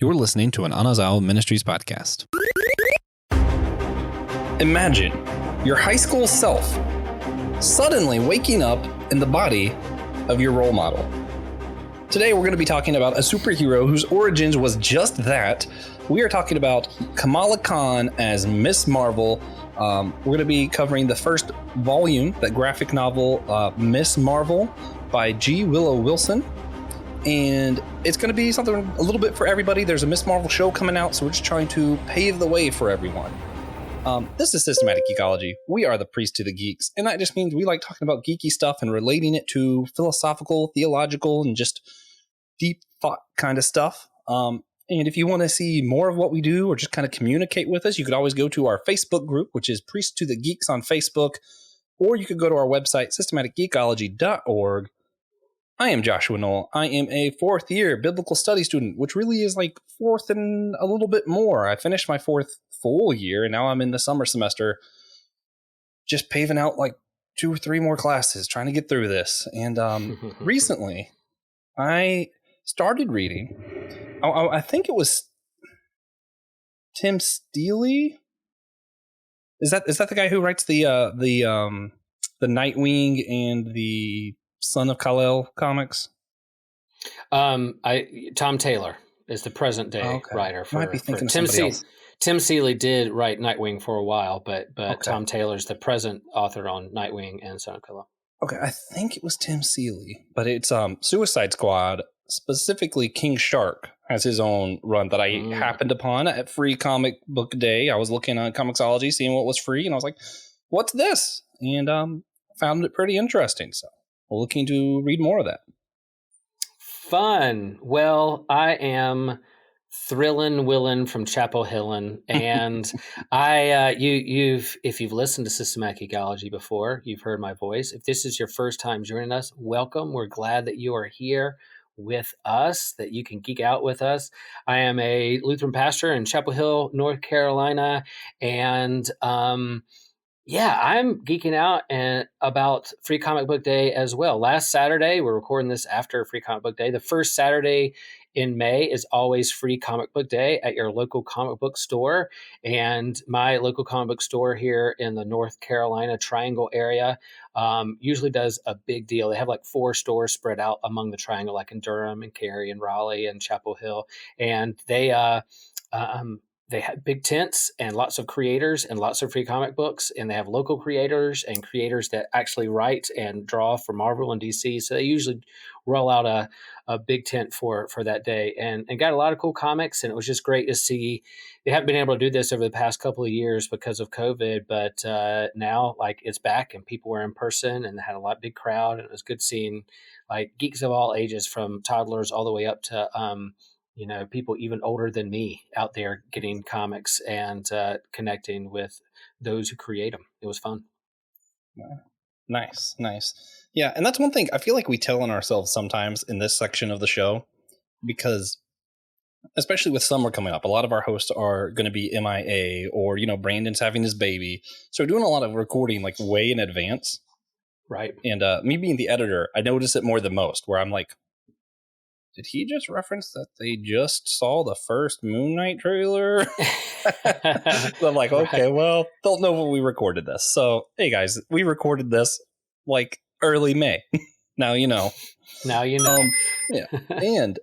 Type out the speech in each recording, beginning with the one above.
You're listening to an Anazao Ministries podcast. Imagine your high school self suddenly waking up in the body of your role model. Today, we're going to be talking about a superhero whose origins was just that. We are talking about Kamala Khan as Miss Marvel. We're going to be covering the first volume, that graphic novel, Miss Marvel by G. Willow Wilson. And it's going to be something a little bit for everybody. There's a Miss Marvel show coming out, so we're just trying to pave the way for everyone. This is Systematic Geekology. We are the priest to the geeks, and that just means we like talking about geeky stuff and relating it to philosophical, theological, and just deep thought kind of stuff. And if you want to see more of what we do or just kind of communicate with us, you could always go to our Facebook group, which is Priest to the Geeks on Facebook, or you could go to our website, systematicgeekology.org. I am Joshua Knoll. I am a fourth year biblical study student, which really is like fourth and a little bit more. I finished my fourth full year, and now I'm in the summer semester, just paving out like 2 or 3 more classes, trying to get through this. And recently, I started reading. I think it was Tim Steele. Is that the guy who writes the Nightwing and the Son of Kal-El comics? Tom Taylor is the present day writer for, might be thinking for somebody else. Tim Seeley did write Nightwing for a while, but Okay. Tom Taylor's the present author on Nightwing and Son of Kal-El. Okay, I think it was Tim Seeley, but it's Suicide Squad, specifically King Shark has his own run that I happened upon at Free Comic Book Day. I was looking on Comixology, seeing what was free, and I was like, what's this? And found it pretty interesting, so we're looking to read more of that. Fun. Well, I am Thrillin' Willin' from Chapel Hillin', and if you've listened to Systematic Geekology before, you've heard my voice. If this is your first time joining us, welcome. We're glad that you are here with us, that you can geek out with us. I am a Lutheran pastor in Chapel Hill, North Carolina, and I'm geeking out about Free Comic Book Day as well. Last Saturday, we're recording this after Free Comic Book Day. The first Saturday in May is always Free Comic Book Day at your local comic book store. And my local comic book store here in the North Carolina Triangle area usually does a big deal. They have like 4 stores spread out among the Triangle, like in Durham and Cary and Raleigh and Chapel Hill. And they have big tents and lots of creators and lots of free comic books, and they have local creators and creators that actually write and draw for Marvel and DC. So they usually roll out a big tent for that day and got a lot of cool comics. And it was just great to see. They haven't been able to do this over the past couple of years because of COVID, but now like it's back and people were in person and they had a big crowd. And it was good seeing like geeks of all ages, from toddlers all the way up to people even older than me out there getting comics and connecting with those who create them. It was fun. Nice. Yeah, and that's one thing I feel like we tell on ourselves sometimes in this section of the show, because especially with summer coming up, a lot of our hosts are going to be MIA, or, Brandon's having his baby. So we're doing a lot of recording like way in advance. Right. And me being the editor, I notice it more than most, where I'm like, did he just reference that they just saw the first Moon Knight trailer? So I'm like, okay, well, they'll know when we recorded this. So, hey guys, we recorded this like early May. Now you know. Now you know. Yeah. And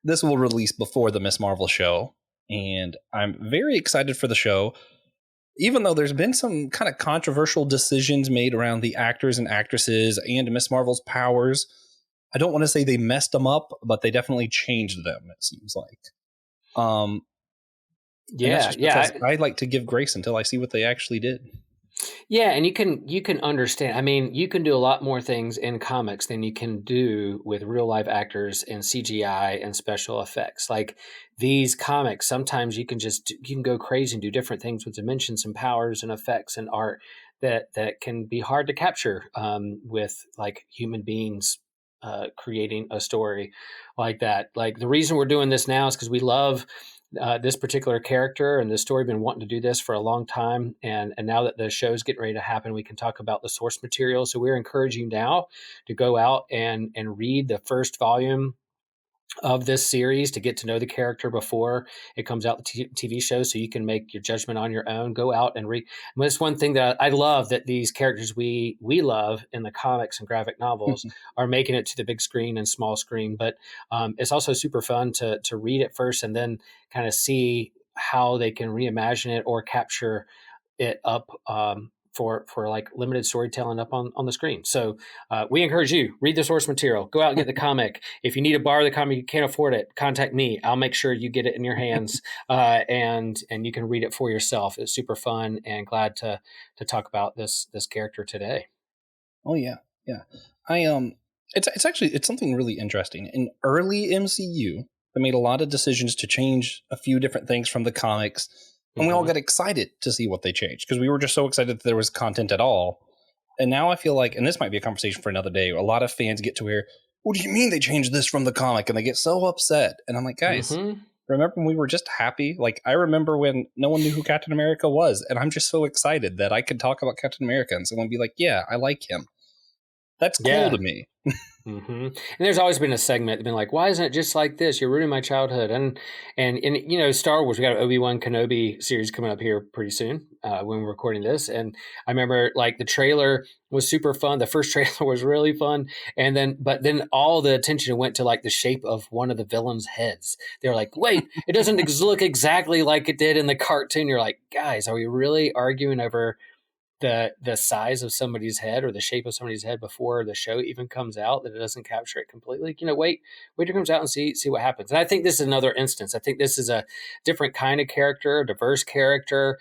this will release before the Miss Marvel show. And I'm very excited for the show, even though there's been some kind of controversial decisions made around the actors and actresses and Miss Marvel's powers. I don't want to say they messed them up, but they definitely changed them, it seems like. I like to give grace until I see what they actually did. Yeah, and you can understand. I mean, you can do a lot more things in comics than you can do with real life actors and CGI and special effects. Like these comics, sometimes you can go crazy and do different things with dimensions and powers and effects and art that can be hard to capture with like human beings creating a story like that. Like the reason we're doing this now is because we love this particular character and this story. Been wanting to do this for a long time, and now that the show's getting ready to happen, we can talk about the source material. So we're encouraging you now to go out and read the first volume of this series to get to know the character before it comes out the TV show, so you can make your judgment on your own. Go out and read. And that's one thing that I love, that these characters we love in the comics and graphic novels are making it to the big screen and small screen. But it's also super fun to read it first and then kind of see how they can reimagine it or capture it up for like limited storytelling up on the screen. So we encourage you, read the source material, go out and get the comic. If you need to borrow the comic, you can't afford it, contact me. I'll make sure you get it in your hands, and you can read it for yourself. It's super fun, and glad to talk about this character today. Oh yeah. It's something really interesting. In early MCU, they made a lot of decisions to change a few different things from the comics. And we all got excited to see what they changed because we were just so excited that there was content at all. And now I feel like, and this might be a conversation for another day, a lot of fans get to where, what do you mean they changed this from the comic? And they get so upset. And I'm like, guys, remember when we were just happy? Like, I remember when no one knew who Captain America was. And I'm just so excited that I could talk about Captain America and someone be like, yeah, I like him. That's cool to me. And there's always been a segment that's been like, why isn't it just like this? You're ruining my childhood. And you know, Star Wars, we got an Obi-Wan Kenobi series coming up here pretty soon when we're recording this. And I remember like the trailer was super fun. The first trailer was really fun. But then all the attention went to like the shape of one of the villains' heads. They're like, wait, it doesn't look exactly like it did in the cartoon. You're like, guys, are we really arguing over the size of somebody's head or the shape of somebody's head before the show even comes out, that it doesn't capture it completely? You know, wait till it comes out and see what happens. And I think this is another instance. I think this is a different kind of character, a diverse character,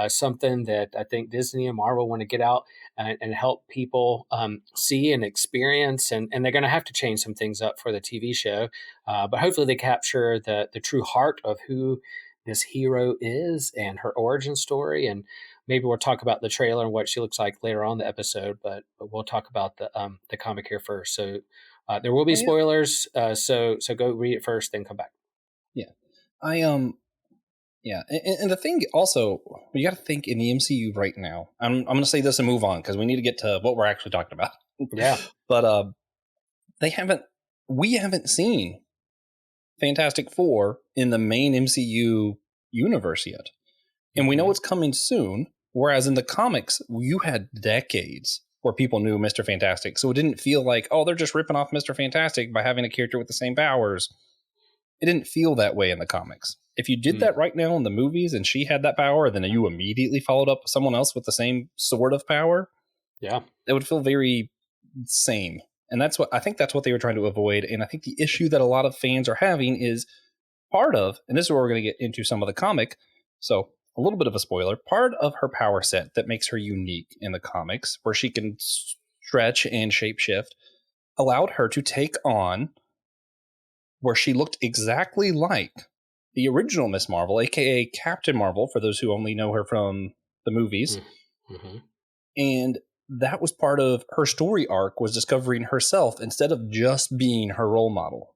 something that I think Disney and Marvel want to get out and help people see and experience. And they're going to have to change some things up for the TV show. But hopefully they capture the true heart of who this hero is and her origin story. And maybe we'll talk about the trailer and what she looks like later on in the episode, but we'll talk about the comic here first. So there will be spoilers. So go read it first, then come back. Yeah. And the thing also, you got to think in the MCU right now, I'm going to say this and move on because we need to get to what we're actually talking about. Yeah. But we haven't seen Fantastic Four in the main MCU universe yet. And we know it's coming soon, whereas in the comics, you had decades where people knew Mr. Fantastic. So it didn't feel like, oh, they're just ripping off Mr. Fantastic by having a character with the same powers. It didn't feel that way in the comics. If you did that right now in the movies and she had that power, then you immediately followed up with someone else with the same sort of power, it would feel very same. And that's what they were trying to avoid. And I think the issue that a lot of fans are having is part of, and this is where we're going to get into some of the comic, so a little bit of a spoiler, part of her power set that makes her unique in the comics, where she can stretch and shapeshift, allowed her to take on where she looked exactly like the original Miss Marvel, aka Captain Marvel, for those who only know her from the movies. And that was part of her story arc, was discovering herself instead of just being her role model.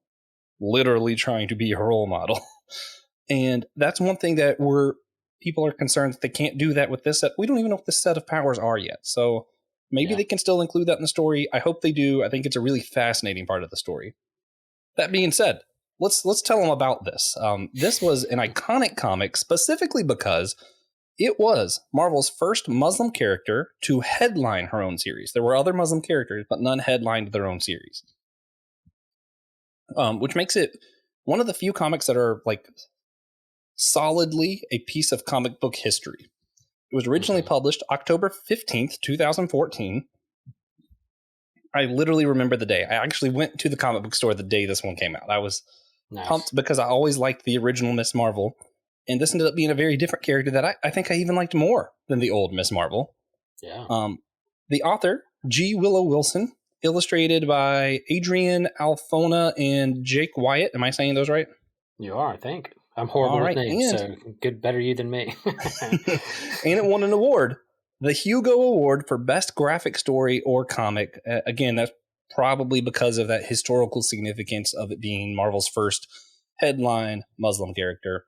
Literally trying to be her role model. And that's one thing that people are concerned that they can't do that with this set. We don't even know what this set of powers are yet. So maybe they can still include that in the story. I hope they do. I think it's a really fascinating part of the story. That being said, let's tell them about this. This was an iconic comic specifically because it was Marvel's first Muslim character to headline her own series. There were other Muslim characters, but none headlined their own series. Which makes it one of the few comics that are like solidly a piece of comic book history. It was originally published October 15th, 2014. I literally remember the day. I actually went to the comic book store the day this one came out. I was pumped because I always liked the original Miss Marvel. And this ended up being a very different character that I think I even liked more than the old Miss Marvel. Yeah. The author, G. Willow Wilson, illustrated by Adrian Alfona and Jake Wyatt. Am I saying those right? You are, I think. I'm horrible with names, so better you than me. And it won an award, the Hugo Award for Best Graphic Story or Comic. Again, that's probably because of that historical significance of it being Marvel's first headline Muslim character.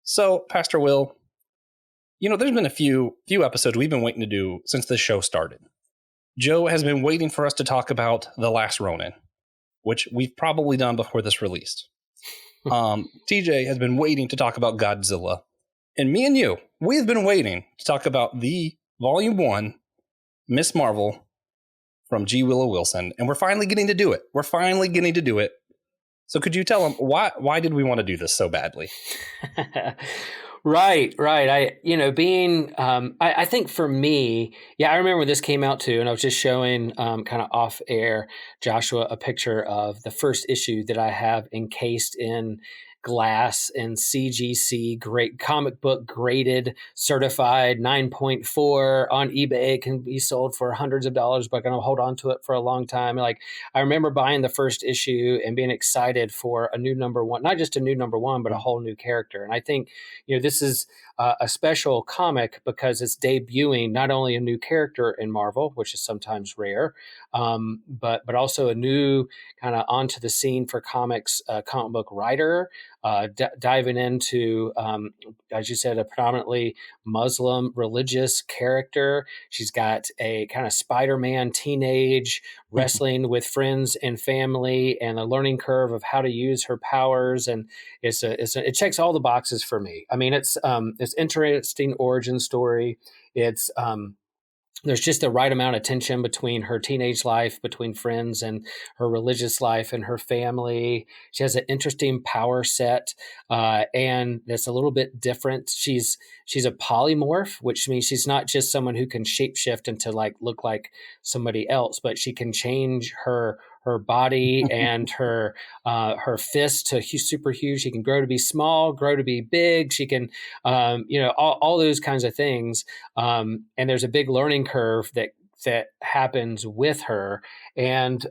So, Pastor Will, there's been a few episodes we've been waiting to do since this show started. Joe has been waiting for us to talk about The Last Ronin. which we've probably done before this released. TJ has been waiting to talk about Godzilla. And me and you, we've been waiting to talk about the Volume 1 Miss Marvel from G. Willow Wilson. And we're finally getting to do it. So could you tell them why did we want to do this so badly? Right. I think for me, I remember when this came out too, and I was just showing kind of off air Joshua a picture of the first issue that I have encased in glass and CGC, great comic book graded, certified 9.4 on eBay. It can be sold for hundreds of dollars, but I'm going to hold on to it for a long time. Like, I remember buying the first issue and being excited for a new number one, not just a new number one, but a whole new character. And I think, this is a special comic because it's debuting not only a new character in Marvel, which is sometimes rare, but also a new kind of onto the scene for comics, comic book writer, diving into, as you said, a predominantly Muslim religious character. She's got a kind of Spider-Man teenage wrestling with friends and family, and a learning curve of how to use her powers. And it checks all the boxes for me. I mean, it's interesting origin story. It's there's just the right amount of tension between her teenage life, between friends, and her religious life and her family. She has an interesting power set, and that's a little bit different. She's a polymorph, which means she's not just someone who can shapeshift into look like somebody else, but she can change her body and her fists to super huge. She can grow to be small, grow to be big. She can, all those kinds of things. And there's a big learning curve that happens with her. And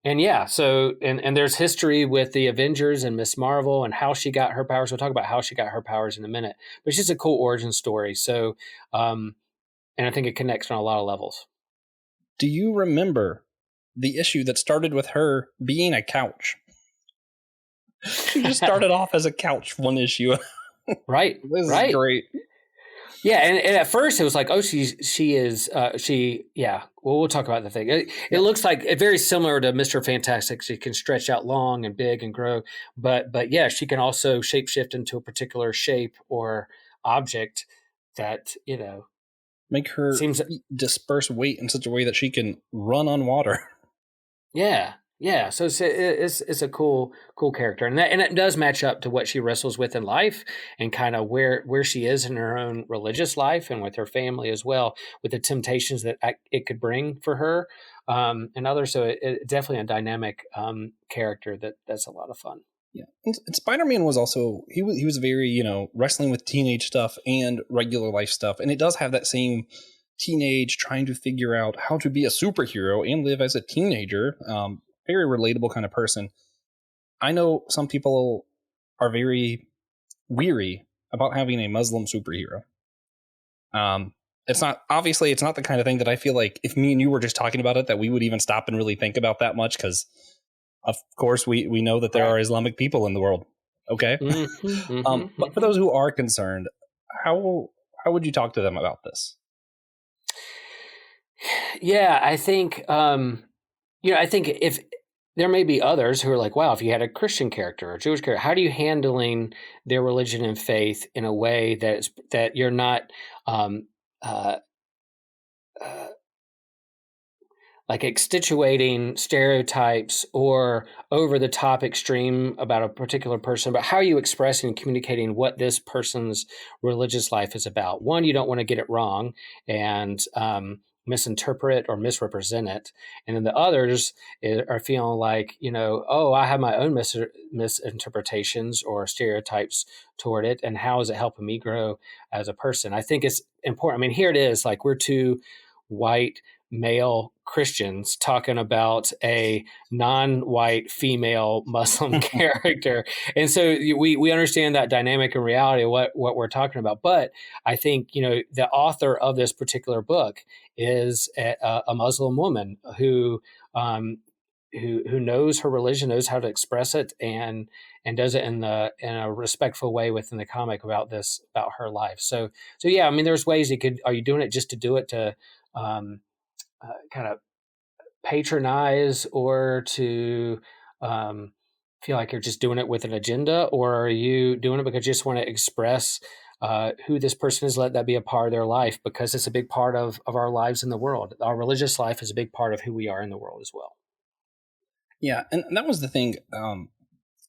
there's history with the Avengers and Miss Marvel and how she got her powers. We'll talk about how she got her powers in a minute, but it's just a cool origin story. So, and I think it connects on a lot of levels. Do you remember the issue that started with her being a couch? She just started off as a couch one issue. Right. This is great. Yeah, and at first it was like, oh, Well, we'll talk about the thing. It looks like very similar to Mr. Fantastic. She can stretch out long and big and grow, but yeah, she can also shapeshift into a particular shape or object that make her disperse weight in such a way that she can run on water. Yeah. So it's a cool character, and it does match up to what she wrestles with in life, and kind of where she is in her own religious life and with her family as well, with the temptations that it could bring for her and others. So it's definitely a dynamic character that's a lot of fun. Yeah, and Spider-Man was also he was very wrestling with teenage stuff and regular life stuff, and it does have that same teenage trying to figure out how to be a superhero and live as a teenager. Very relatable kind of person. I know some people are very weary about having a Muslim superhero. It's not the kind of thing that I feel like if me and you were just talking about it, that we would even stop and really think about that much, because of course we know that there are Islamic people in the world. Okay. But for those who are concerned, how would you talk to them about this? Yeah, I think, I think if there may be others who are like, wow, if you had a Christian character or a Jewish character, how do you handling their religion and faith in a way that you're not, like extenuating stereotypes or over the top extreme about a particular person, but how are you expressing and communicating what this person's religious life is about? One, you don't want to get it wrong and misinterpret or misrepresent it. And then the others are feeling like, I have my own misinterpretations or stereotypes toward it. And how is it helping me grow as a person? I think it's important. I mean, here it is, like we're two white male Christians talking about a non-white female Muslim character. And so we understand that dynamic and reality of what we're talking about. But I think, the author of this particular book is a Muslim woman who knows her religion, knows how to express it, and does it in a respectful way within the comic about her life. So yeah, I mean, there's ways are you doing it just to do it to kind of patronize or to feel like you're just doing it with an agenda, or are you doing it because you just want to express who this person is, let that be a part of their life, because it's a big part of our lives in the world. Our religious life is a big part of who we are in the world as well. Yeah, and that was the thing.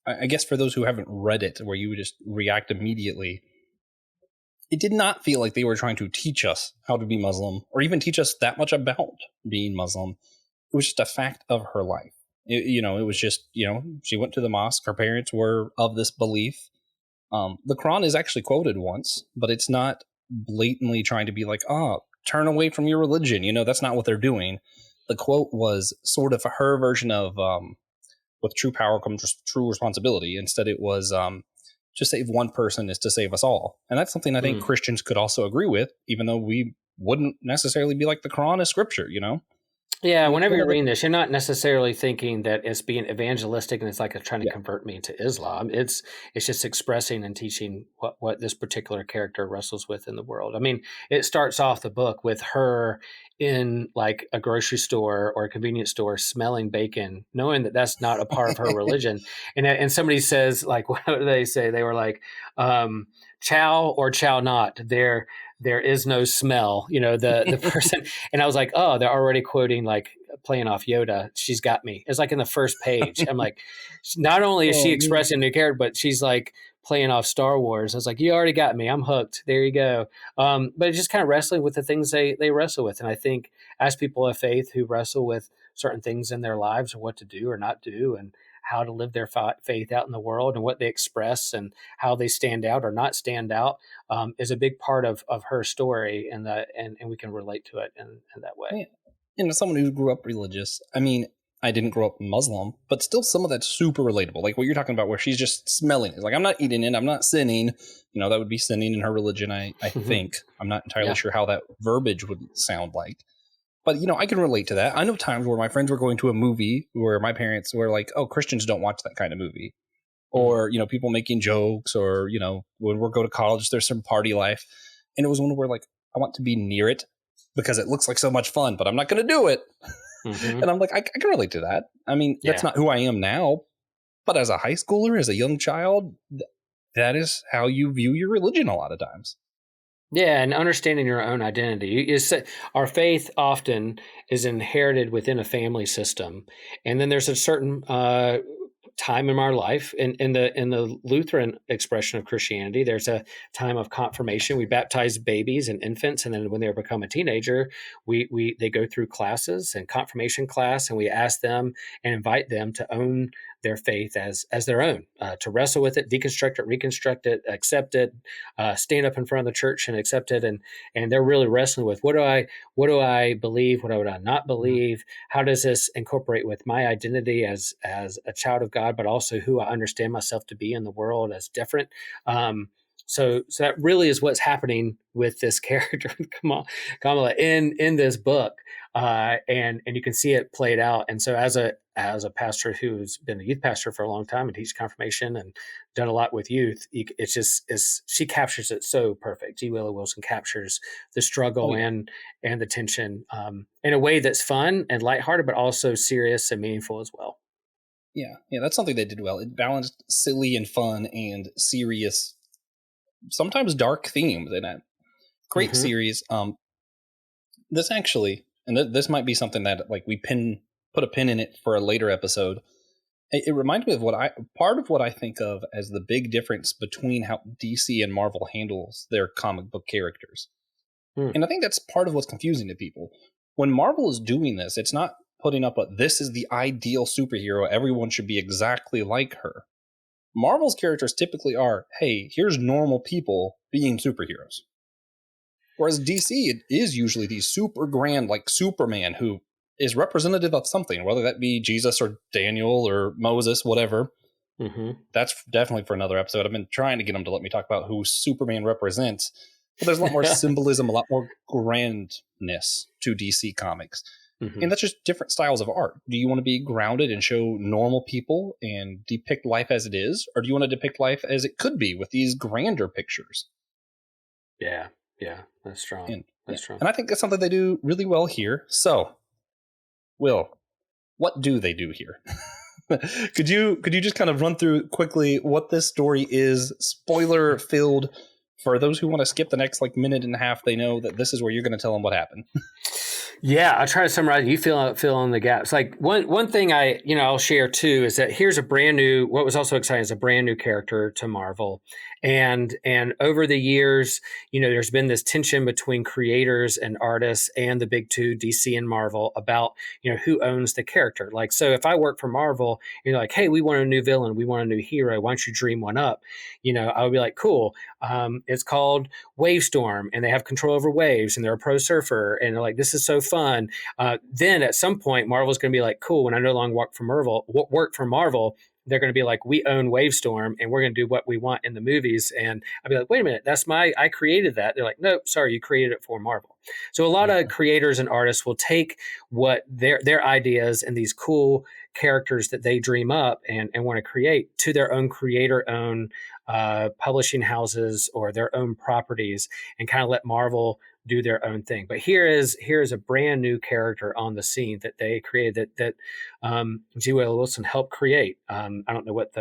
I guess for those who haven't read it, where you would just react immediately, it did not feel like they were trying to teach us how to be Muslim or even teach us that much about being Muslim. It was just a fact of her life. It was just, she went to the mosque. Her parents were of this belief. The Quran is actually quoted once, but it's not blatantly trying to be like, turn away from your religion. That's not what they're doing. The quote was sort of her version of with true power comes true responsibility. Instead, it was to save one person is to save us all. And that's something I think Christians could also agree with, even though we wouldn't necessarily be like the Quran is scripture, Yeah, whenever you're reading this, you're not necessarily thinking that it's being evangelistic and it's like trying to convert me into Islam. It's just expressing and teaching what this particular character wrestles with in the world. I mean, it starts off the book with her in like a grocery store or a convenience store smelling bacon, knowing that that's not a part of her religion. And somebody says, like, what do they say? They were like, chow or chow not. There is no smell, the person. And I was like, oh, they're already quoting, like playing off Yoda. She's got me. It's like in the first page. I'm like, not only is she expressing the character, but she's like playing off Star Wars. I was like, you already got me. I'm hooked. There you go. But it's just kind of wrestling with the things they wrestle with. And I think as people of faith who wrestle with certain things in their lives, or what to do or not do, and how to live their faith out in the world, and what they express and how they stand out or not stand out, is a big part of her story, and we can relate to it in that way. And as someone who grew up religious, I mean, I didn't grow up Muslim, but still some of that's super relatable. Like what you're talking about, where she's just smelling it. Like, I'm not eating it. I'm not sinning. That would be sinning in her religion, I think. I'm not entirely sure how that verbiage would sound like. But, I can relate to that. I know times where my friends were going to a movie where my parents were like, oh, Christians don't watch that kind of movie. Or, people making jokes, or, when we go to college, there's some party life. And it was one where, like, I want to be near it because it looks like so much fun, but I'm not going to do it. And I'm like, I can relate to that. I mean, that's not who I am now. But as a high schooler, as a young child, that is how you view your religion a lot of times. Yeah, and understanding your own identity. Our faith often is inherited within a family system, and then there's a certain time in our life. In the Lutheran expression of Christianity, there's a time of confirmation. We baptize babies and infants, and then when they become a teenager, they go through classes and confirmation class, and we ask them and invite them to own their faith as their own, to wrestle with it, deconstruct it, reconstruct it, accept it, stand up in front of the church and accept it, and they're really wrestling with what do I believe, what would I not believe, how does this incorporate with my identity as a child of God, but also who I understand myself to be in the world as different. So that really is what's happening with this character, Kamala, in this book, and you can see it played out. And so as a pastor who's been a youth pastor for a long time and teach confirmation and done a lot with youth, she captures it so perfect. G. Willow Wilson captures the struggle and the tension in a way that's fun and lighthearted, but also serious and meaningful as well. Yeah, that's something they did well. It balanced silly and fun and serious, sometimes dark themes in it. Great series. This actually, and this might be something that like we put a pin in it for a later episode. It reminded me of part of what I think of as the big difference between how DC and Marvel handles their comic book characters. And I think that's part of what's confusing to people. When Marvel is doing this, it's not putting up this is the ideal superhero, everyone should be exactly like her. Marvel's characters typically are, hey, here's normal people being superheroes. Whereas DC, it is usually these super grand, like Superman, who is representative of something, whether that be Jesus or Daniel or Moses, whatever. That's definitely for another episode. I've been trying to get them to let me talk about who Superman represents. But there's a lot more symbolism, a lot more grandness to DC Comics. And that's just different styles of art. Do you want to be grounded and show normal people and depict life as it is? Or do you want to depict life as it could be with these grander pictures? Yeah, that's strong. That's strong. And I think that's something they do really well here. So, Will, what do they do here? Could you just kind of run through quickly what this story is, spoiler filled, for those who want to skip the next minute and a half? They know that this is where you're going to tell them what happened. Yeah, I'll try to summarize. You fill in the gaps. Like one thing I'll share too is that here's a brand new. What was also exciting is a brand new character to Marvel, and over the years, there's been this tension between creators and artists and the big two, DC and Marvel, about who owns the character. Like, so if I work for Marvel, you're like, hey, we want a new villain, we want a new hero. Why don't you dream one up? I would be like, cool. It's called Wavestorm, and they have control over waves, and they're a pro surfer, and they're like, this is so fun. Then at some point, Marvel's going to be like, cool. When I no longer work for Marvel, they're going to be like, we own Wavestorm, and we're going to do what we want in the movies. And I'd be like, wait a minute, I created that. They're like, no, sorry, you created it for Marvel. So a lot of creators and artists will take what their ideas and these cool characters that they dream up and want to create to their own creator-owned publishing houses or their own properties, and kind of let Marvel do their own thing. But here is a brand new character on the scene that they created that G. Whale Wilson helped create. I don't know what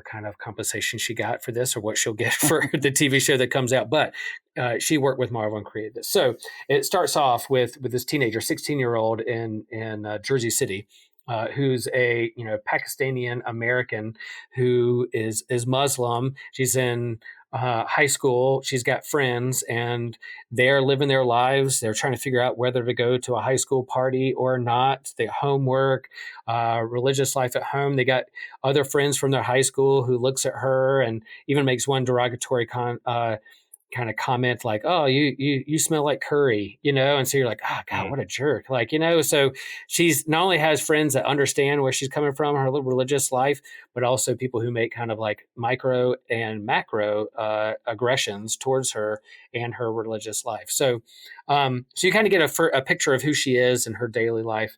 kind of compensation she got for this or what she'll get for the TV show that comes out, but she worked with Marvel and created this. So it starts off with this teenager, 16-year-old in Jersey City, who's a Pakistani American who is Muslim. She's in high school. She's got friends, and they're living their lives. They're trying to figure out whether to go to a high school party or not. They homework, religious life at home. They got other friends from their high school who looks at her and even makes one derogatory kind of comment like, oh, you smell like curry, and so you're like, oh God, what a jerk. So she's not only has friends that understand where she's coming from, her religious life, but also people who make kind of like micro and macro aggressions towards her and her religious life. So you kind of get a picture of who she is in her daily life.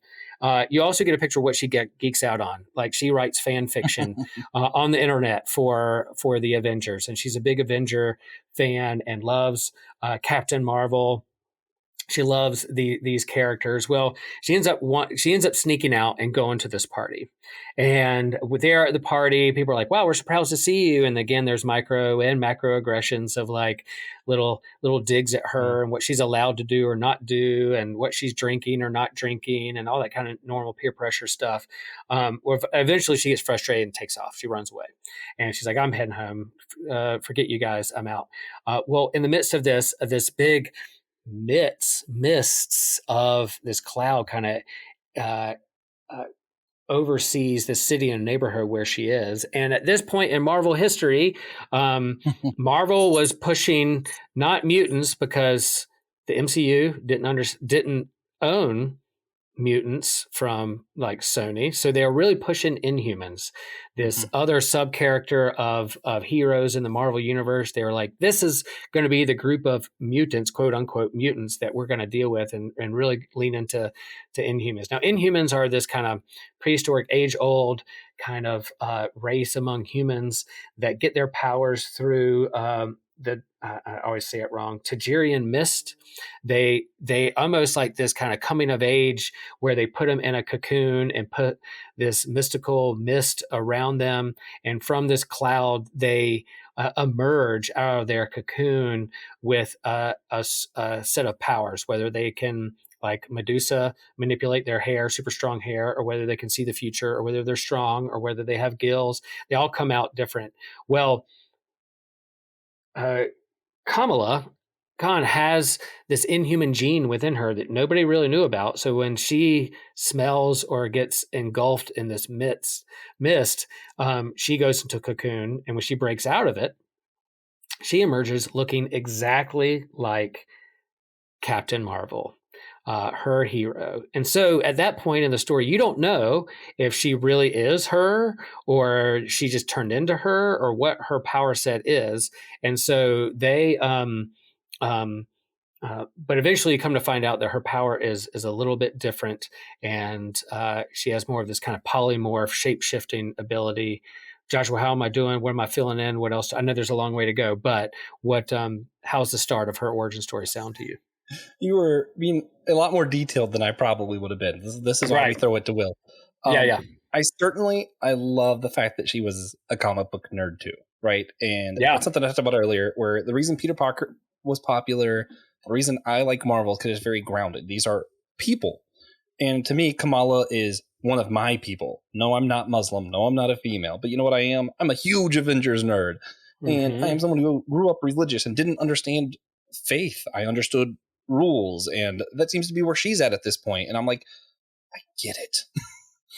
You also get a picture of what she geeks out on. Like, she writes fan fiction on the internet for the Avengers, and she's a big Avenger fan and loves Captain Marvel. She loves these characters. Well, she ends up sneaking out and going to this party. And there at the party, people are like, wow, we're surprised to see you. And again, there's micro and macro aggressions of like little digs at her and what she's allowed to do or not do, and what she's drinking or not drinking, and all that kind of normal peer pressure stuff. Eventually she gets frustrated and takes off. She runs away. And she's like, I'm heading home. Forget you guys. I'm out. Well, in the midst of this big mists of this cloud kind of oversees the city and neighborhood where she is. And at this point in Marvel history, Marvel was pushing not mutants, because the MCU didn't own mutants from like Sony. So they're really pushing Inhumans, this other sub character of heroes in the Marvel universe. They were like, this is going to be the group of mutants, quote unquote mutants, that we're going to deal with and really lean into Inhumans. Now, Inhumans are this kind of prehistoric, age old kind of race among humans that get their powers through I always say it wrong, Tajirian mist. They almost like this kind of coming of age where they put them in a cocoon and put this mystical mist around them. And from this cloud, they emerge out of their cocoon with a set of powers, whether they can, like Medusa, manipulate their hair, super strong hair, or whether they can see the future, or whether they're strong, or whether they have gills. They all come out different. Well, Kamala Khan has this inhuman gene within her that nobody really knew about. So when she smells or gets engulfed in this mist, she goes into a cocoon, and when she breaks out of it, she emerges looking exactly like Captain Marvel, her hero. And so at that point in the story, you don't know if she really is her, or she just turned into her, or what her power set is. And so they, but eventually you come to find out that her power is a little bit different, and she has more of this kind of polymorph, shape-shifting ability. Joshua, how am I doing? What am I filling in? What else? I know there's a long way to go, but how's the start of her origin story sound to you? You were being a lot more detailed than I probably would have been. This is why we Right. throw it to Will. Yeah, Um, yeah. I love the fact that she was a comic book nerd too, right? And Yeah. that's something I talked about earlier, where the reason Peter Parker was popular, the reason I like Marvel is because it's very grounded. These are people. And to me, Kamala is one of my people. No, I'm not Muslim. No, I'm not a female. But you know what I am? I'm a huge Avengers nerd. And I Hmm. am someone who grew up religious and didn't understand faith. I understood rules. And that seems to be where she's at this point. And I'm like, I get it.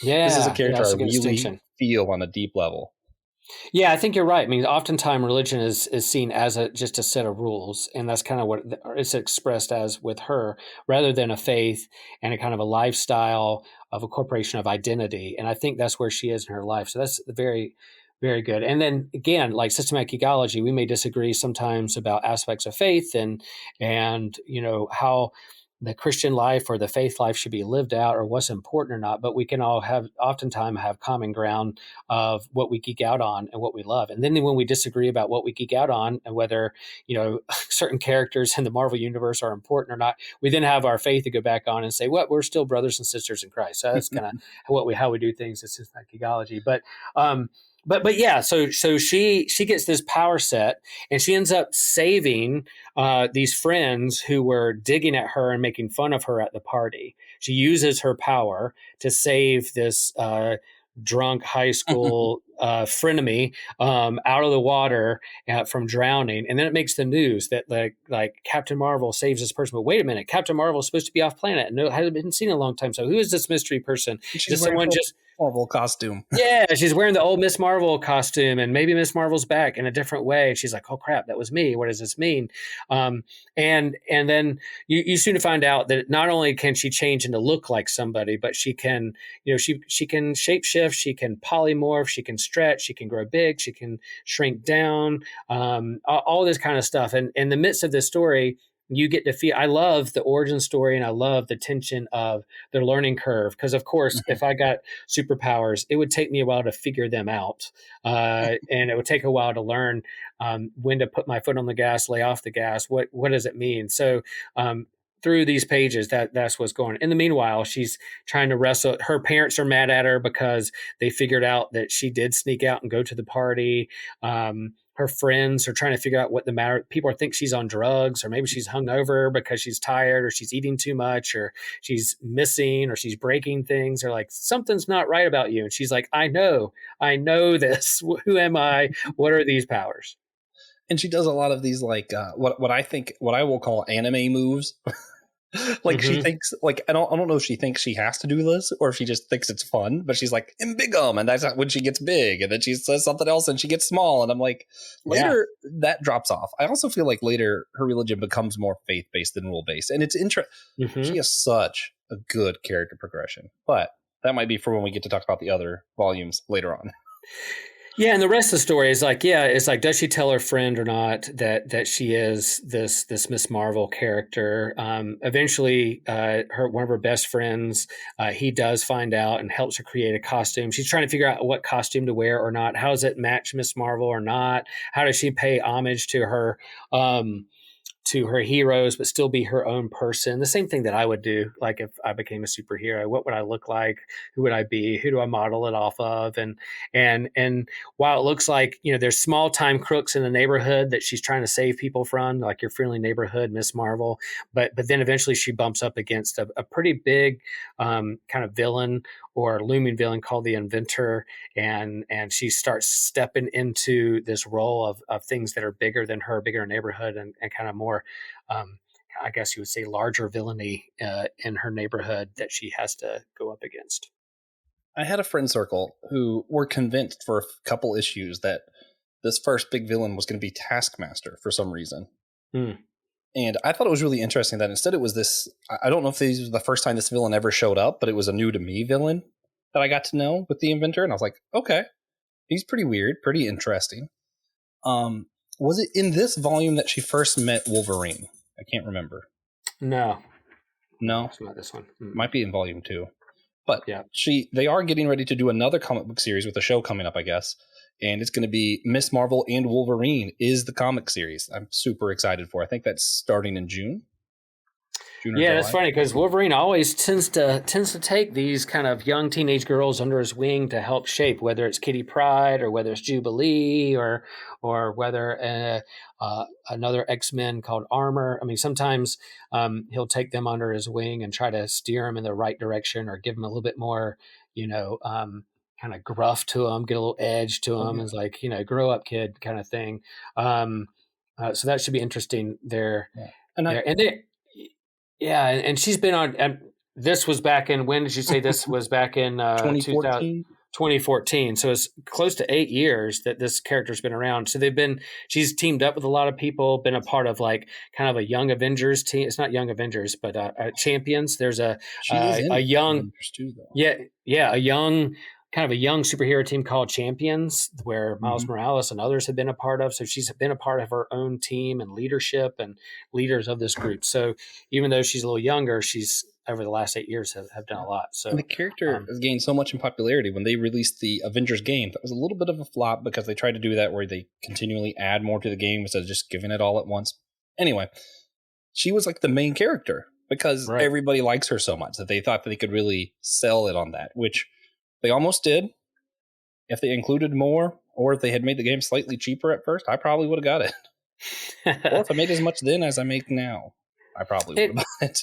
This is a Yeah, yeah, character I that's a good really distinction. feel on a deep level. Yeah, I think you're right. I mean, oftentimes religion is seen as just a set of rules, and that's kind of what it's expressed as with her, rather than a faith and a kind of a lifestyle of a corporation of identity. And I think that's where she is in her life. So that's very, very good. And then again, like systematic ecology, we may disagree sometimes about aspects of faith and how the Christian life or the faith life should be lived out or what's important or not. But we can all oftentimes have common ground of what we geek out on and what we love. And then when we disagree about what we geek out on and whether, certain characters in the Marvel universe are important or not, we then have our faith to go back on and say, well, we're still brothers and sisters in Christ. So that's kind of how we do things in systematic ecology. But yeah, so she gets this power set, and she ends up saving these friends who were digging at her and making fun of her at the party. She uses her power to save this drunk high school frenemy out of the water from drowning, and then it makes the news that like Captain Marvel saves this person. But wait a minute, Captain Marvel is supposed to be off planet and no, hasn't been seen in a long time. So who is this mystery person? Is She's this wearing someone her just Marvel costume. yeah, she's wearing the old Miss Marvel costume, and maybe Miss Marvel's back in a different way. She's like, "Oh crap, that was me. What does this mean?" And then you soon find out that not only can she change into look like somebody, but she can, she can shapeshift, she can polymorph, she can stretch, she can grow big, she can shrink down, all this kind of stuff. And in the midst of this story, you get to feel. I love the origin story, and I love the tension of their learning curve. Because of course, if I got superpowers, it would take me a while to figure them out, and it would take a while to learn when to put my foot on the gas, lay off the gas. What does it mean? So. Through these pages, that's what's going on. In the meanwhile, she's trying to wrestle. Her parents are mad at her because they figured out that she did sneak out and go to the party. Her friends are trying to figure out what the matter. People think she's on drugs, or maybe she's hungover because she's tired, or she's eating too much, or she's missing, or she's breaking things, or like something's not right about you. And she's like, I know this. Who am I? What are these powers? And she does a lot of these what I will call anime moves. Like she Mm-hmm. thinks I don't know if she thinks she has to do this or if she just thinks it's fun, but she's like "Embigum," and that's when she gets big, and then she says something else and she gets small, and I'm like, Yeah. later that drops off. I also feel like later her religion becomes more faith based than rule based, and it's Mm-hmm. she has such a good character progression, but that might be for when we get to talk about the other volumes later on. Yeah, and the rest of the story is like, yeah, it's like, does she tell her friend or not that she is this Miss Marvel character? Eventually, her one of her best friends, he does find out and helps her create a costume. She's trying to figure out what costume to wear or not. How does it match Miss Marvel or not? How does she pay homage um, to her heroes, but still be her own person? The same thing that I would do, like if I became a superhero. What would I look like? Who would I be? Who do I model it off of? And while it looks like there's small time crooks in the neighborhood that she's trying to save people from, like your friendly neighborhood Miss Marvel, but then eventually she bumps up against a pretty big kind of villain or looming villain called the Inventor, and she starts stepping into this role of things that are bigger than her, bigger neighborhood, and kind of more, um, I guess you would say, larger villainy in her neighborhood that she has to go up against. I had a friend circle who were convinced for a couple issues that this first big villain was going to be Taskmaster for some reason. Hmm. And I thought it was really interesting that instead it was this. I don't know if this was the first time this villain ever showed up, but it was a new to me villain that I got to know with the Inventor. And I was like, okay, he's pretty weird, pretty interesting. Was it in this volume that she first met Wolverine? I can't remember. No, No, it's not this one. might be in volume 2. But Yeah. they are getting ready to do another comic book series with a show coming up, I guess. And it's going to be Miss Marvel and Wolverine is the comic series. I'm super excited for. I think that's starting in June. June or Yeah, that's July. funny because Wolverine always tends to take these kind of young teenage girls under his wing to help shape, whether it's Kitty Pryde or whether it's Jubilee or whether another X-Men called Armor. I mean, sometimes he'll take them under his wing and try to steer them in the right direction or give them a little bit more, kind of gruff to them, get a little edge to them. yeah. It's like, grow up, kid, kind of thing. So that should be interesting there. Yeah. And There and they, yeah, and she's been on. And this was back in, when did you say this was back in 2014. 2014? So it's close to 8 years that this character's been around. So she's teamed up with a lot of people, been a part of like kind of a Young Avengers team. It's not Young Avengers, but Champions. There's She is in a young, Avengers too, though. yeah, kind of a young superhero team called Champions, where Miles Morales and others have been a part of. So she's been a part of her own team and leadership and leaders of this group. So even though she's a little younger, she's over the last 8 years have done a lot. So and the character has gained so much in popularity. When they released the Avengers game, that was a little bit of a flop because they tried to do that where they continually add more to the game instead of just giving it all at once. Anyway, she was like the main character because everybody likes her so much that they thought that they could really sell it on that, which they almost did. If they included more, or if they had made the game slightly cheaper at first, I probably would have got it. Or if I made as much then as I make now, I probably would have bought it.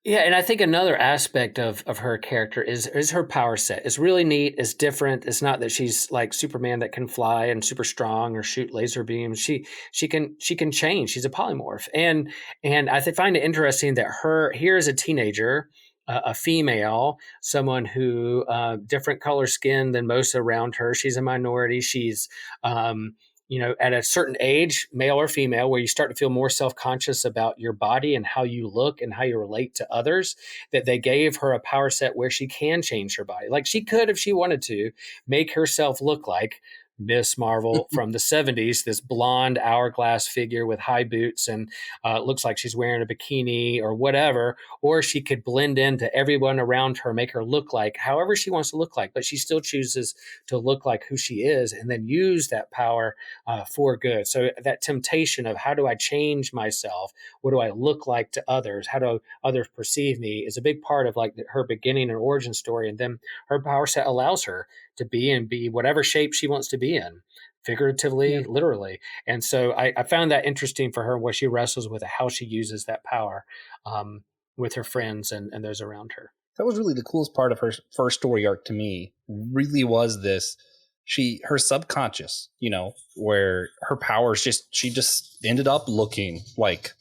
Yeah, and I think another aspect of her character is her power set. It's really neat. It's different. It's not that she's like Superman that can fly and super strong or shoot laser beams. She can change. She's a polymorph, and I find it interesting that here is a teenager, a female, someone who different color skin than most around her. She's a minority. She's at a certain age, male or female, where you start to feel more self-conscious about your body and how you look and how you relate to others, that they gave her a power set where she can change her body. Like she could, if she wanted to, make herself look like Miss Marvel from the 70s, this blonde hourglass figure with high boots and looks like she's wearing a bikini or whatever, or she could blend into everyone around her, make her look like however she wants to look like, but she still chooses to look like who she is and then use that power for good. So that temptation of how do I change myself? What do I look like to others? How do others perceive me is a big part of like her beginning and origin story. And then her power set allows her to be whatever shape she wants to be in, figuratively, literally. And so I found that interesting for her, where she wrestles with how she uses that power with her friends and those around her. That was really the coolest part of her first story arc to me, really was this. Her subconscious, where her powers she just ended up looking like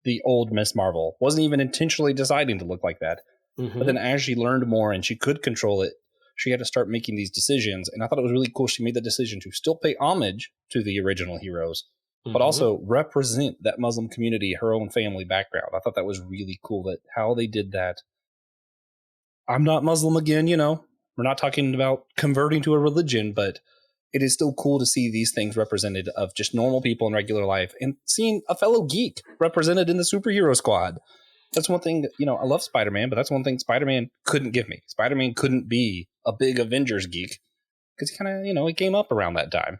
the old Miss Marvel. Wasn't even intentionally deciding to look like that. Mm-hmm. But then as she learned more and she could control it, she had to start making these decisions. And I thought it was really cool. She made the decision to still pay homage to the original heroes, but also represent that Muslim community, her own family background. I thought that was really cool, that how they did that. I'm not Muslim again, We're not talking about converting to a religion, but it is still cool to see these things represented of just normal people in regular life and seeing a fellow geek represented in the superhero squad. That's one thing that, I love Spider-Man, but that's one thing Spider-Man couldn't give me. Spider-Man couldn't be a big Avengers geek because he kind of, he came up around that time.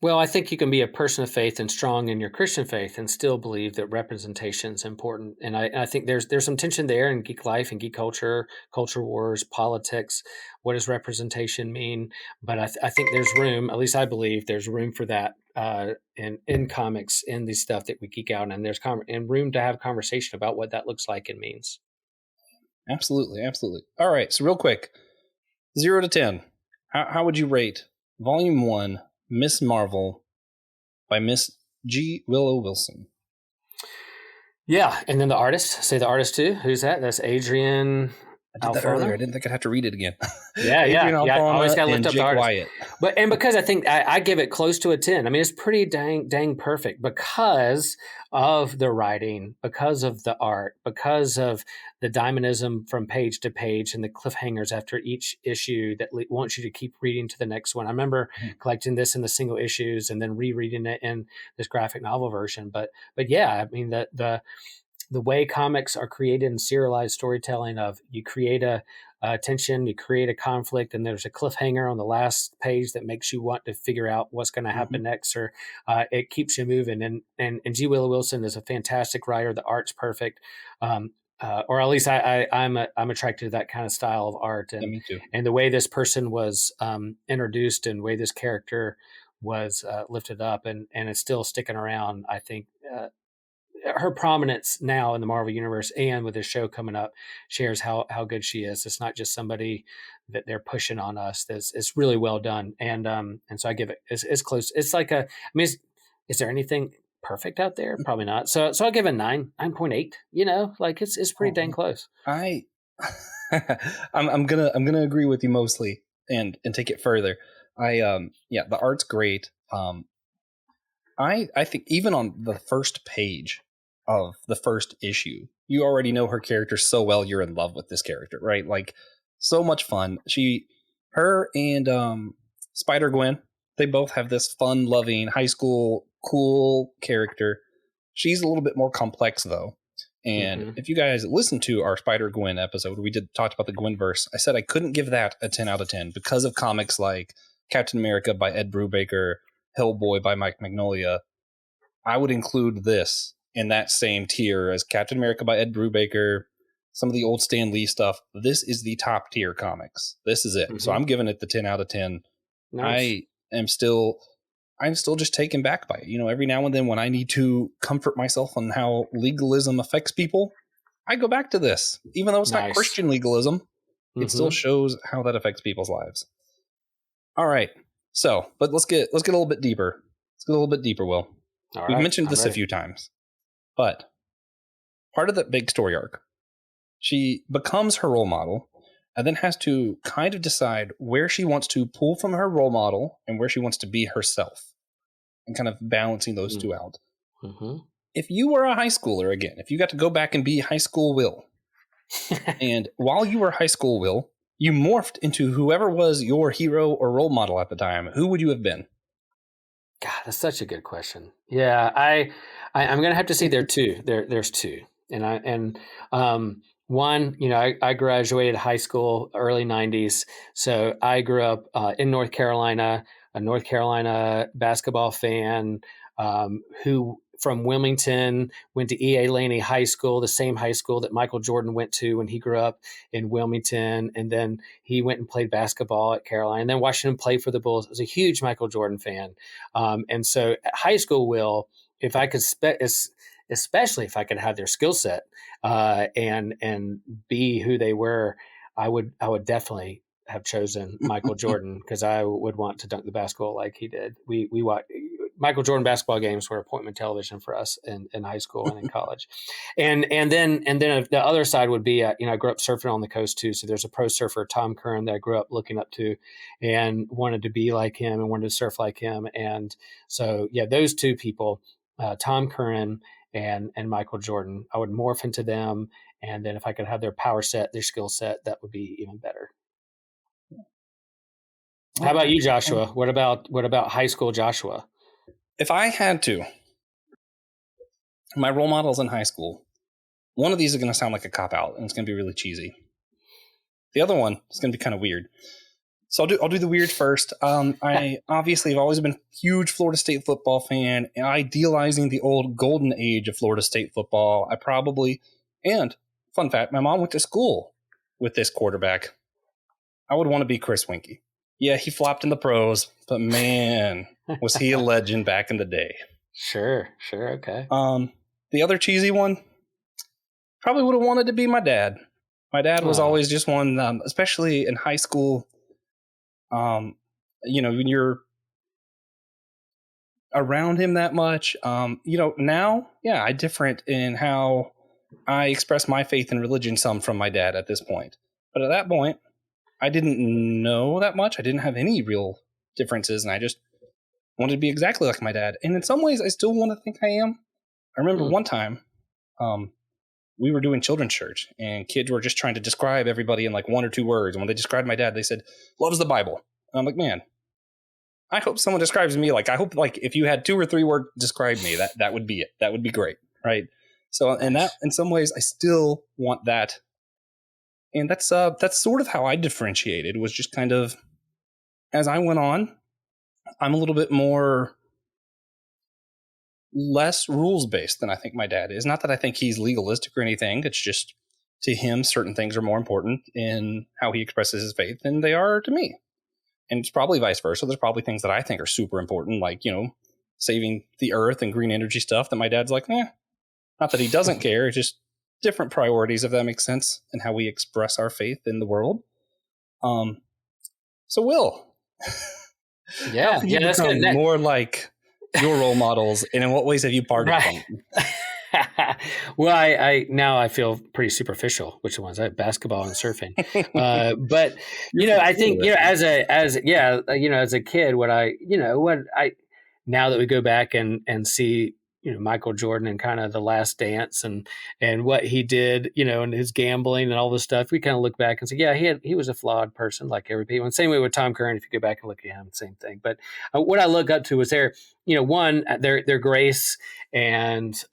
Well, I think you can be a person of faith and strong in your Christian faith and still believe that representation is important. And I think there's some tension there in geek life and geek culture, culture wars, politics. What does representation mean? But I think there's room, at least I believe there's room for that in comics, in the stuff that we geek out, and there's room to have conversation about what that looks like and means. Absolutely, absolutely. All right, so real quick, 0 to 10. How would you rate Volume 1, Miss Marvel by Miss G. Willow Wilson? Yeah, and then the artist. Say the artist too. Who's that? That's Adrian. I did that earlier. I didn't think I'd have to read it again. Yeah. I always got to lift up the artist. Wyatt. But because I think I give it close to a 10. I mean, it's pretty dang perfect because of the writing, because of the art, because of the dynamism from page to page and the cliffhangers after each issue that wants you to keep reading to the next one. I remember collecting this in the single issues and then rereading it in this graphic novel version. But yeah, I mean, the way comics are created in serialized storytelling of you create a tension, you create a conflict, and there's a cliffhanger on the last page that makes you want to figure out what's going to happen next, or it keeps you moving. And G. Willow Wilson is a fantastic writer. The art's perfect. or at least I'm attracted to that kind of style of art, Yeah, me too. and the way this person was introduced and the way this character was lifted up, and it's still sticking around. I think her prominence now in the Marvel universe and with this show coming up shares how good she is. It's not just somebody that they're pushing on us. It's really well done, and so I give it's close. It's like a. I mean, is there anything perfect out there? Probably not. So I'll give it 9.8. You know, like it's pretty dang close. I I'm gonna agree with you mostly and take it further. Yeah, the art's great. I think even on the first page of the first issue, you already know her character so well you're in love with this character, right? Like so much fun. Her and Spider Gwen, they both have this fun loving high school cool character. She's a little bit more complex though. And if you guys listen to our Spider Gwen episode, we talked about the Gwenverse. I said I couldn't give that a 10 out of 10 because of comics like Captain America by Ed Brubaker, Hellboy by Mike Mignola. I would include this in that same tier as Captain America by Ed Brubaker, some of the old Stan Lee stuff. This is the top tier comics. This is it. So I'm giving it the 10 out of 10. Nice. I'm still just taken back by it. You know, every now and then when I need to comfort myself on how legalism affects people, I go back to this. Even though it's not Christian legalism, it still shows how that affects people's lives. All right. So, but let's get a little bit deeper. Let's get a little bit deeper, Will. We've mentioned this a few times, but part of that big story arc, she becomes her role model and then has to kind of decide where she wants to pull from her role model and where she wants to be herself and kind of balancing those two out. If you were a high schooler, again, if you got to go back and be high school Will, and while you were high school Will, you morphed into whoever was your hero or role model at the time, who would you have been? God, that's such a good question. Yeah, I'm gonna have to say there's two, and one, you know, I graduated high school early '90s, so I grew up in North Carolina, a North Carolina basketball fan, who from Wilmington went to E.A. Laney High School, the same high school that Michael Jordan went to when he grew up in Wilmington, and then he went and played basketball at Carolina, and then watching him play for the Bulls. I was a huge Michael Jordan fan, and so at high school, Will, if I could especially if I could have their skill set and be who they were, I would definitely have chosen Michael Jordan because I would want to dunk the basketball like he did. We watch Michael Jordan basketball games were appointment television for us in high school and in college, and then the other side would be you know, I grew up surfing on the coast too, so there's a pro surfer, Tom Curran, that I grew up looking up to and wanted to be like him and wanted to surf like him, and so yeah, those two people, Tom Curran and Michael Jordan, I would morph into them, and then if I could have their power set, their skill set, that would be even better. How about you, Joshua? What about high school Joshua? If I had to, my role models in high school, one of these is going to sound like a cop-out, and it's going to be really cheesy. The other one is going to be kind of weird. So I'll do the weird first. I obviously have always been a huge Florida State football fan, and idealizing the old golden age of Florida State football. And fun fact, my mom went to school with this quarterback. I would want to be Chris Winkie. Yeah, he flopped in the pros, but man, was he a legend back in the day. Sure, okay. The other cheesy one, probably would have wanted to be my dad. My dad was always just one, especially in high school. You know, when you're around him that much, you know, now, yeah, I different in how I express my faith in religion some from my dad at this point. But at that point, I didn't know that much. I didn't have any real differences, and I just wanted to be exactly like my dad. And in some ways, I still want to think I am. I remember one time, we were doing children's church, and kids were just trying to describe everybody in like one or two words. And when they described my dad, they said, "Loves the Bible." And I'm like, man, I hope someone describes me like, I hope like if you had 2 or 3 words describe me, that would be it. That would be great, right? So, and that in some ways, I still want that. And that's sort of how I differentiated, was just kind of, as I went on, I'm a little bit less rules based than I think my dad is. Not that I think he's legalistic or anything. It's just to him, certain things are more important in how he expresses his faith than they are to me. And it's probably vice versa. There's probably things that I think are super important, like, saving the earth and green energy stuff that my dad's like, not that he doesn't care, just different priorities, if that makes sense, and how we express our faith in the world. So Will, Yeah, you that's good. More like your role models, and in what ways have you parted from them? Well, I now I feel pretty superficial. Which ones? I have basketball and surfing. But I think as a kid, now that we go back and see Michael Jordan and kind of The Last Dance and what he did, and his gambling and all this stuff, we kind of look back and say, yeah, he was a flawed person like every people. And same way with Tom Curran, if you go back and look at him, same thing. But what I look up to was their grace and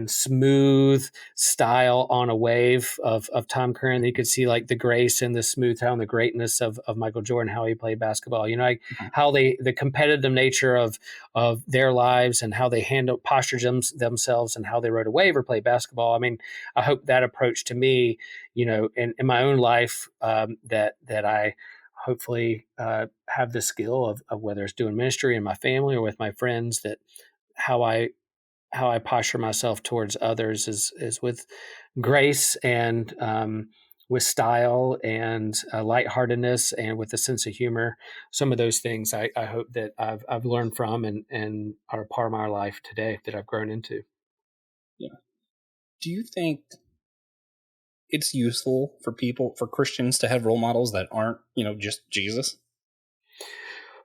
smooth style on a wave of Tom Curran. You could see like the grace and the smooth style and the greatness of Michael Jordan, how he played basketball. How the competitive nature of their lives and how they postured themselves and how they rode a wave or played basketball. I mean, I hope that approach to me, in my own life, that I hopefully have the skill of whether it's doing ministry in my family or with my friends, that how I posture myself towards others is with grace and with style and lightheartedness and with a sense of humor. Some of those things I hope that I've learned from and are a part of my life today that I've grown into. Yeah. Do you think it's useful for Christians to have role models that aren't, just Jesus?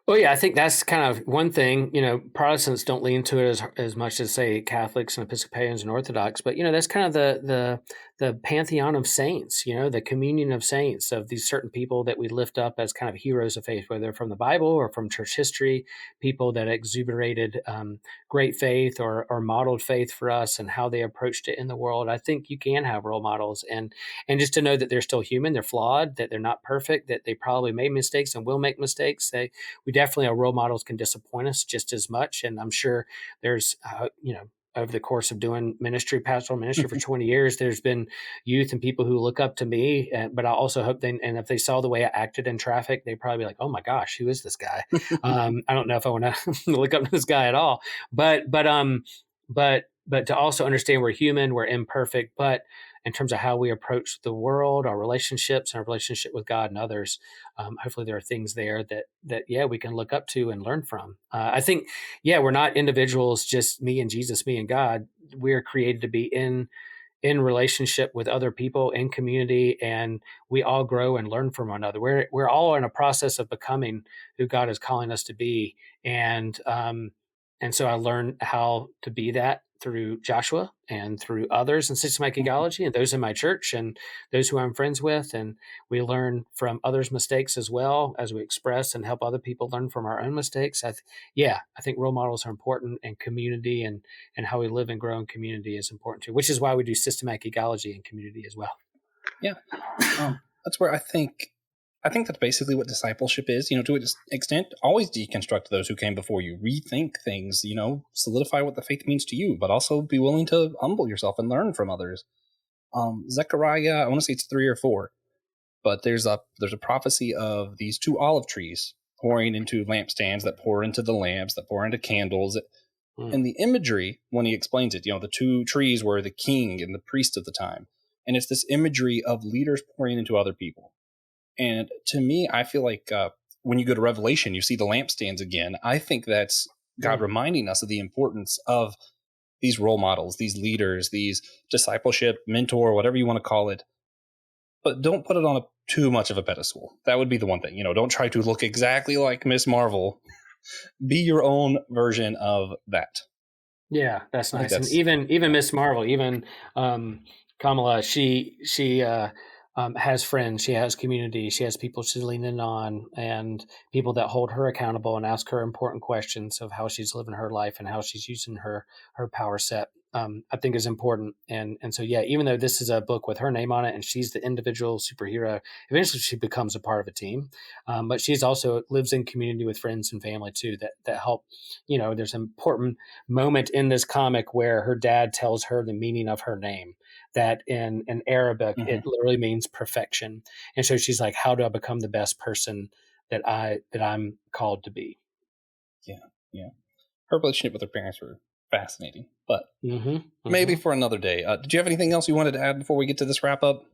Well, yeah, I think that's kind of one thing. Protestants don't lean to it as much as, say, Catholics and Episcopalians and Orthodox, but that's kind of the pantheon of saints. The communion of saints, of these certain people that we lift up as kind of heroes of faith, whether they're from the Bible or from church history, people that exuberated great faith or modeled faith for us and how they approached it in the world. I think you can have role models, and just to know that they're still human, they're flawed, that they're not perfect, that they probably made mistakes and will make mistakes. We definitely, our role models can disappoint us just as much. And I'm sure there's, over the course of doing pastoral ministry for 20 years, there's been youth and people who look up to me. But I also hope and if they saw the way I acted in traffic, they'd probably be like, oh my gosh, who is this guy? I don't know if I want to look up to this guy at all. But to also understand we're human, we're imperfect, but in terms of how we approach the world, our relationships, and our relationship with God and others, hopefully there are things there that we can look up to and learn from. I think, we're not individuals, just me and Jesus, me and God. We're created to be in relationship with other people in community, and we all grow and learn from one another. We're all in a process of becoming who God is calling us to be, and so I learned how to be that through Joshua and through others in systematic ecology and those in my church and those who I'm friends with. And we learn from others' mistakes as well as we express and help other people learn from our own mistakes. I think role models are important, and community and how we live and grow in community is important too, which is why we do systematic ecology in community as well. Yeah. That's where I think that's basically what discipleship is, to an extent. Always deconstruct those who came before you, rethink things, solidify what the faith means to you, but also be willing to humble yourself and learn from others. Zechariah, I want to say it's 3 or 4, but there's a prophecy of these 2 olive trees pouring into lampstands that pour into the lamps, that pour into candles. And the imagery, when he explains it, the 2 trees were the king and the priest of the time. And it's this imagery of leaders pouring into other people. And to me, I feel like when you go to Revelation, you see the lampstands again. I think that's God reminding us of the importance of these role models, these leaders, these discipleship, mentor, whatever you want to call it. But don't put it on too much of a pedestal. That would be the one thing. Don't try to look exactly like Miss Marvel. Be your own version of that. Yeah, that's nice. And even Miss Marvel, even Kamala, she has friends, she has community, she has people she's leaning on, and people that hold her accountable and ask her important questions of how she's living her life and how she's using her power set I think is important. And so, yeah, even though this is a book with her name on it and she's the individual superhero, eventually she becomes a part of a team. But she's also lives in community with friends and family too, that help. There's an important moment in this comic where her dad tells her the meaning of her name, that in Arabic, it literally means perfection. And so she's like, how do I become the best person that I'm called to be? Yeah. Her relationship with her parents were fascinating, but maybe for another day. Did you have anything else you wanted to add before we get to this wrap up?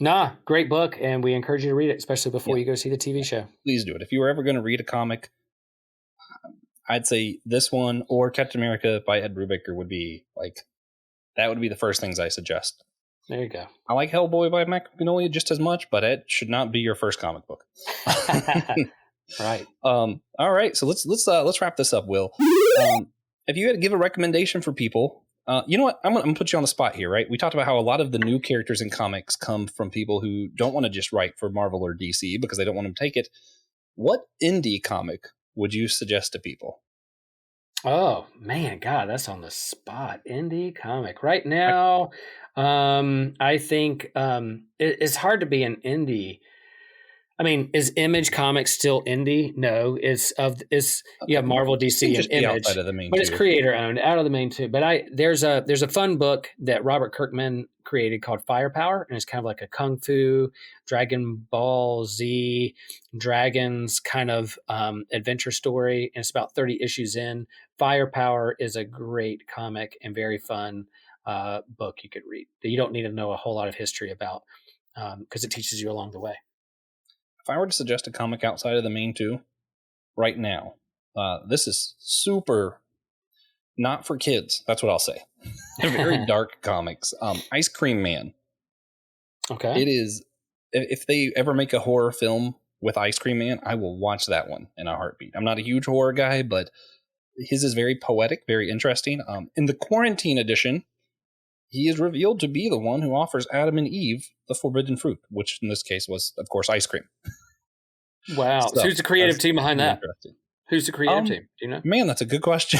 Nah, great book, and we encourage you to read it, especially before you go see the TV show. Please do it. If you were ever going to read a comic, I'd say this one or Captain America by Ed Brubaker would be that would be the first things I suggest. There you go. I like Hellboy by Mac Mignola just as much, but it should not be your first comic book. Right. All right. So let's wrap this up, Will. If you had to give a recommendation for people, you know what? I'm gonna put you on the spot here, right? We talked about how a lot of the new characters in comics come from people who don't want to just write for Marvel or DC because they don't want them to take it. What indie comic would you suggest to people? Oh man, God, that's on the spot. Indie comic right now. I think it's hard to be an indie. I mean, is Image Comics still indie? No, you have Marvel, DC, and Image, but it's creator owned, out of the main two. But there's a fun book that Robert Kirkman created called Firepower, and it's kind of like a kung fu, Dragon Ball Z, dragons kind of adventure story, and it's about 30 issues in. Firepower is a great comic and very fun book you could read that you don't need to know a whole lot of history about because it teaches you along the way. If I were to suggest a comic outside of the main two right now, this is super not for kids. That's what I'll say. They're very dark comics. Ice Cream Man. Okay. It is, if they ever make a horror film with Ice Cream Man, I will watch that one in a heartbeat. I'm not a huge horror guy, but his is very poetic, very interesting. In the Quarantine edition, he is revealed to be the one who offers Adam and Eve the forbidden fruit, which in this case was, of course, ice cream. Wow. So who's the creative team behind that? Who's the creative team? Do you know? Man, that's a good question.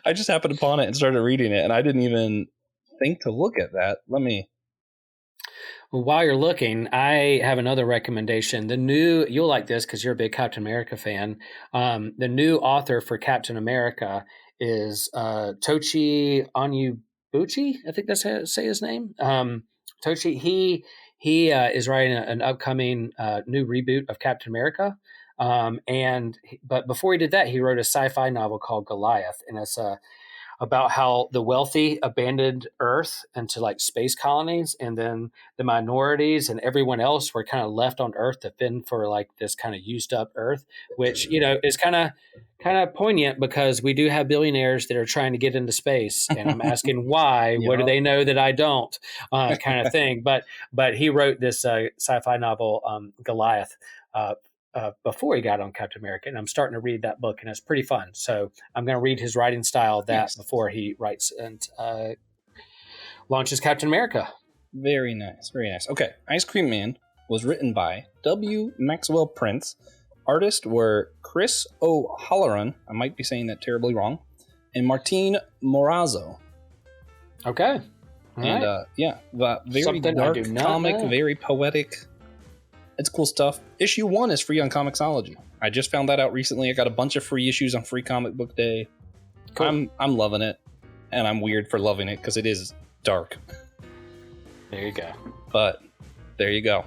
I just happened upon it and started reading it, and I didn't even think to look at that. Well, while you're looking, I have another recommendation. You'll like this because you're a big Captain America fan. The new author for Captain America is Tochi Onyebuchi. I think that's how to say his name. Tochi. He is writing an upcoming new reboot of Captain America. But before he did that, he wrote a sci-fi novel called Goliath, and it's about how the wealthy abandoned Earth into like space colonies, and then the minorities and everyone else were kind of left on Earth to fend for like this kind of used up Earth, which is kind of poignant because we do have billionaires that are trying to get into space, and I'm asking why. What do they know that I don't? Kind of thing. But he wrote this sci-fi novel, Goliath. Before he got on Captain America, and I'm starting to read that book, and it's pretty fun. So I'm going to read his writing style before he writes and launches Captain America. Very nice, very nice. Okay, Ice Cream Man was written by W. Maxwell Prince. Artists were Chris O'Halloran, I might be saying that terribly wrong, and Martin Morazzo. Okay. All and right. Very Something dark I do not comic, know. very poetic. It's cool stuff. Issue 1 is free on Comixology. I just found that out recently. I got a bunch of free issues on Free Comic Book Day. Cool. I'm loving it, and I'm weird for loving it because it is dark. There you go. But there you go.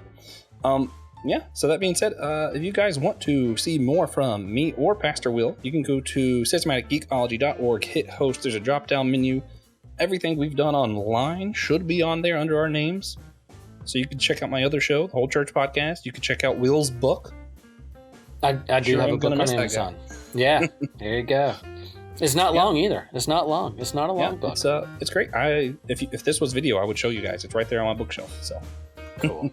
So that being said, if you guys want to see more from me or Pastor Will, you can go to systematicgeekology.org, hit host. There's a drop-down menu. Everything we've done online should be on there under our names. So you can check out my other show, the Whole Church Podcast. You can check out Will's book. I do have a book on Amazon. Yeah, there you go. It's not long either. It's not long. It's not a long book. It's great. If this was video, I would show you guys. It's right there on my bookshelf. So cool.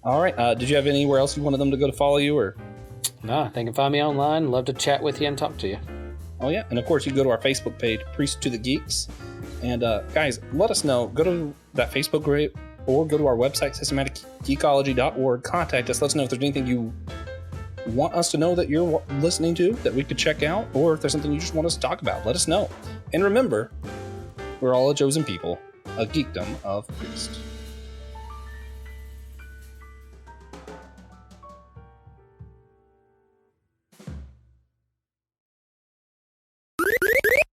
All right. Did you have anywhere else you wanted them to go to follow you, or? No, they can find me online. Love to chat with you and talk to you. Oh yeah, and of course you can go to our Facebook page, Priest to the Geeks, and guys, let us know. Go to that Facebook group or go to our website, systematicgeekology.org. Contact us. Let us know if there's anything you want us to know that you're listening to that we could check out, or if there's something you just want us to talk about. Let us know. And remember, We're all a chosen people, a geekdom of priest.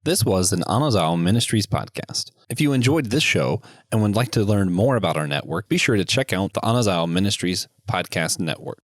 This was an Anazao Ministries podcast. If you enjoyed this show and would like to learn more about our network, be sure to check out the Anazao Ministries Podcast Network.